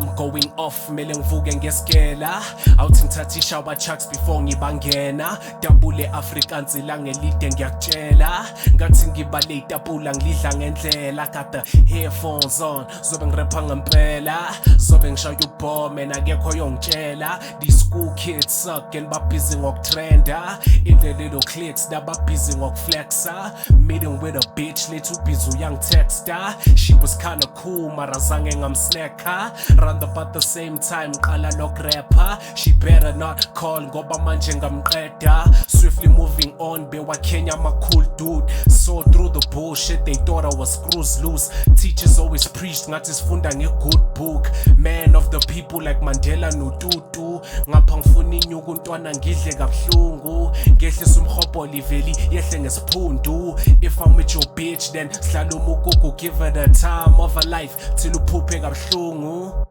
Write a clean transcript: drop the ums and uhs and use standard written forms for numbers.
I'm going off, mele ngivuke ngeskela. Awuthi ngithatha shower chucks before ngibangena. Dabule Afrikaans ilanga elide ngiyakutshela. Ngathi ngibale itapula ngilidla ngendlela. Got the headphones on, zobe ngirapha ngempela. Zobe ngishaya ubhome nakekho yongitshela. These school kids suck and babhizi ngoktrenda. In the little clicks nababhizi ngokflexa. Meeting with a bitch lethu busy uyangitexta. She was kinda cool mara zange ngamsneka. Round about the same time qala nokurapper. She better not call ngoba manje ngamqeda. Swiftly moving on bewa Kenya my cool dude. Saw through the bullshit they thought I was screws loose. Teachers always preached ngathi sifunda nge-good book. Man of the people like Mandela noTutu. Ngapha ngifuna inyuku ntwana ngidle kabuhlungu. Ngehlisa umhopo liveli yehle ngesiphundu. If I'm with your bitch then sihlala umukuku, give her the time of her life till uphuphe kabuhlungu.